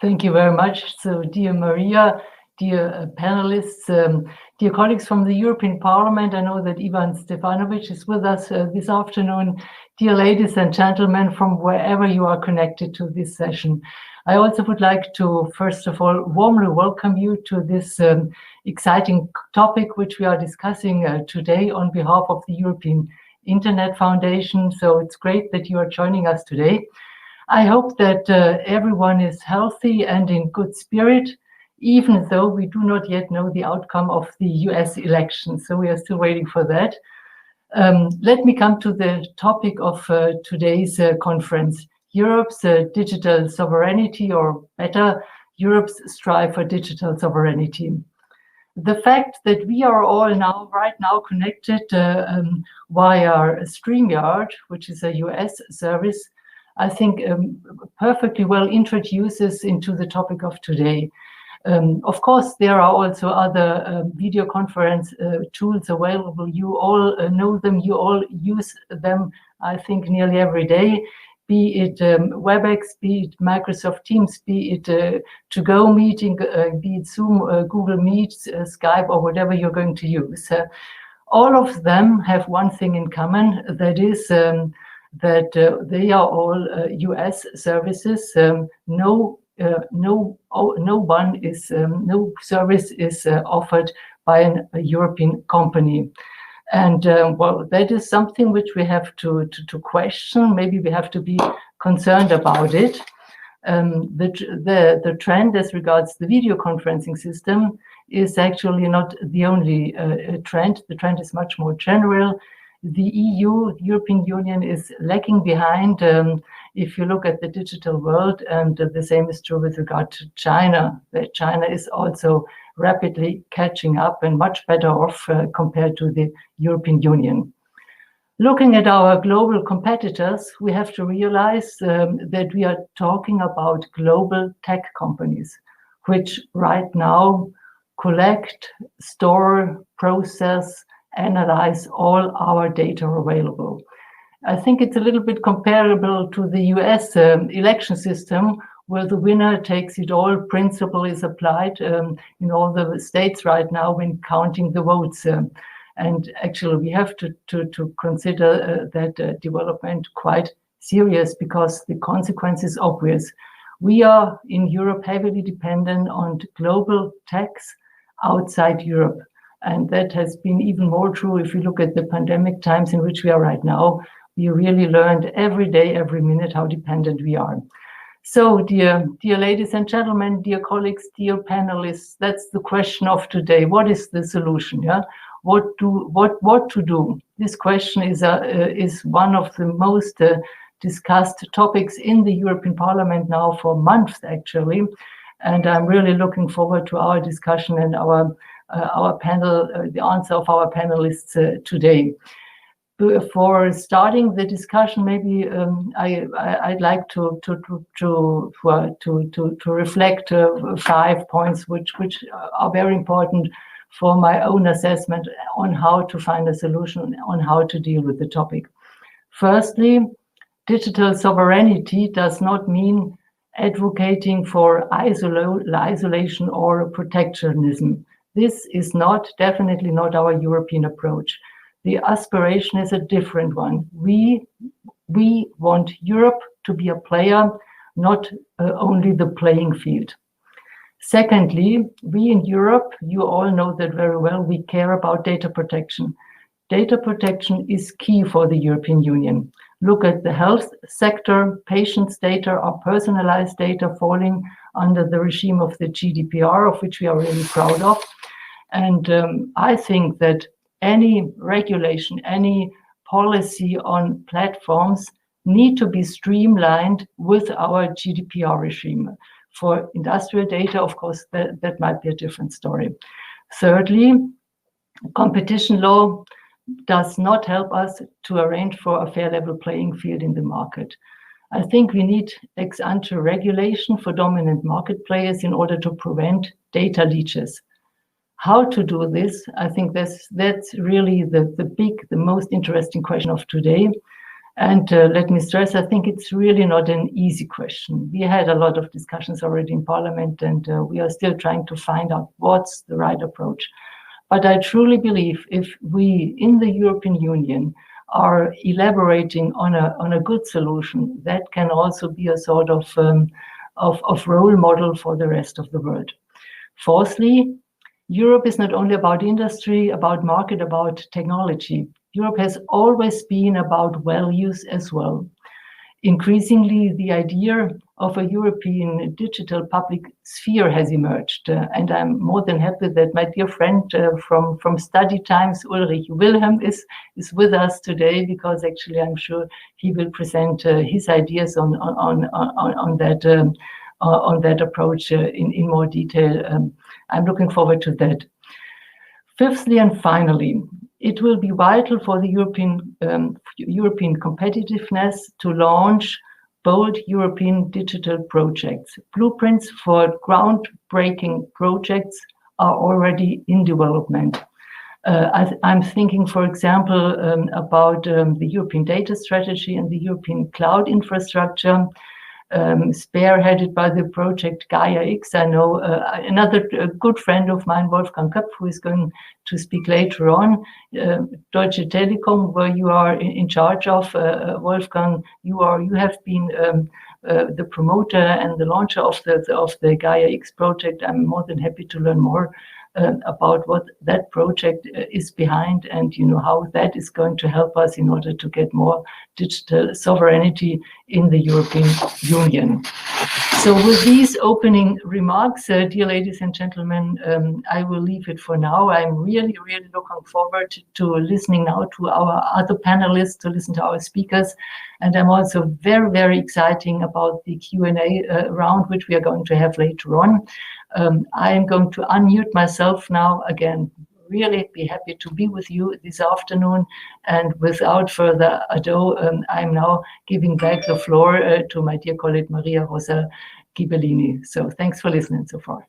Thank you very much. So, dear Maria, dear panelists, dear colleagues from the European Parliament, I know that Ivan Stefanovic is with us this afternoon. Dear ladies and gentlemen, from wherever you are connected to this session, I also would like to, first of all, warmly welcome you to this exciting topic which we are discussing today on behalf of the European Internet Foundation. So it's great that you are joining us today. I hope that everyone is healthy and in good spirit, even though we do not yet know the outcome of the US election. So we are still waiting for that. Let me come to the topic of today's conference, Europe's digital sovereignty, or better, Europe's strive for digital sovereignty. The fact that we are all right now connected via StreamYard, which is a US service, I think perfectly well introduces into the topic of today. Of course, there are also other video conference tools available. You all know them, you all use them, I think, nearly every day, be it WebEx, be it Microsoft Teams, be it to-go meeting, be it Zoom, Google Meet, Skype, or whatever you're going to use. All of them have one thing in common, that is that they are all US services. No service is offered by a European company. And well, that is something which we have to question. Maybe we have to be concerned about it. The trend as regards the video conferencing system is actually not the only trend. The trend is much more general. The EU, the European Union, is lagging behind if you look at the digital world, and the same is true with regard to China. China is also rapidly catching up and much better off compared to the European Union. Looking at our global competitors, we have to realize that we are talking about global tech companies, which right now collect, store, process, analyze all our data available. I think it's a little bit comparable to the US election system, where the winner takes it all principle is applied in all the states right now when counting the votes. And actually, we have to consider that development quite serious, because the consequence is obvious. We are in Europe heavily dependent on global techs outside Europe. And that has been even more true if you look at the pandemic times in which we are right now. We really learned every day, every minute, how dependent we are. So, dear ladies and gentlemen, dear colleagues, dear panelists, that's the question of today. What is the solution? Yeah, what to do? This question is one of the most discussed topics in the European Parliament now for months, actually. And I'm really looking forward to our discussion and our panel, the answer of our panelists today. For starting the discussion, maybe I'd like to reflect 5 points which are very important for my own assessment on how to find a solution, on how to deal with the topic. Firstly, digital sovereignty does not mean advocating for isolation or protectionism. This is definitely not our European approach. The aspiration is a different one. We want Europe to be a player, not only the playing field. Secondly, we in Europe, you all know that very well, we care about data protection. Data protection is key for the European Union. Look at the health sector. Patients' data are personalized data falling under the regime of the GDPR, of which we are really proud of. And I think that any regulation, any policy on platforms need to be streamlined with our GDPR regime. For industrial data, of course, that might be a different story. Thirdly, competition law does not help us to arrange for a fair level playing field in the market. I think we need ex-ante regulation for dominant market players in order to prevent data leaches. How to do this? I think that's really the most interesting question of today. And let me stress, I think it's really not an easy question. We had a lot of discussions already in Parliament, and we are still trying to find out what's the right approach. But I truly believe if we in the European Union are elaborating on a good solution, that can also be a sort of role model for the rest of the world. Fourthly, Europe is not only about industry, about market, about technology. Europe has always been about values as well. Increasingly, the idea of a European digital public sphere has emerged. And I'm more than happy that my dear friend from study times, Ulrich, Wilhelm, is with us today, because actually I'm sure he will present his ideas on that approach in more detail. I'm looking forward to that. Fifthly and finally, it will be vital for the European competitiveness to launch bold European digital projects. Blueprints for groundbreaking projects are already in development. I'm thinking, for example, about the European data strategy and the European cloud infrastructure, spearheaded by the project Gaia X. I know another good friend of mine, Wolfgang Köpf, who is going to speak later on. Deutsche Telekom, where you are in charge of, Wolfgang, you have been the promoter and the launcher of the Gaia X project. I'm more than happy to learn more about what that project is behind, and how that is going to help us in order to get more digital sovereignty in the European Union. So with these opening remarks, dear ladies and gentlemen, I will leave it for now. I'm really, really looking forward to listening now to our other panelists, to listen to our speakers. And I'm also very, very excited about the Q&A round, which we are going to have later on. I am going to unmute myself now again. Really be happy to be with you this afternoon. And without further ado, I'm now giving back the floor to my dear colleague, Maria Rosa Gibellini. So thanks for listening so far.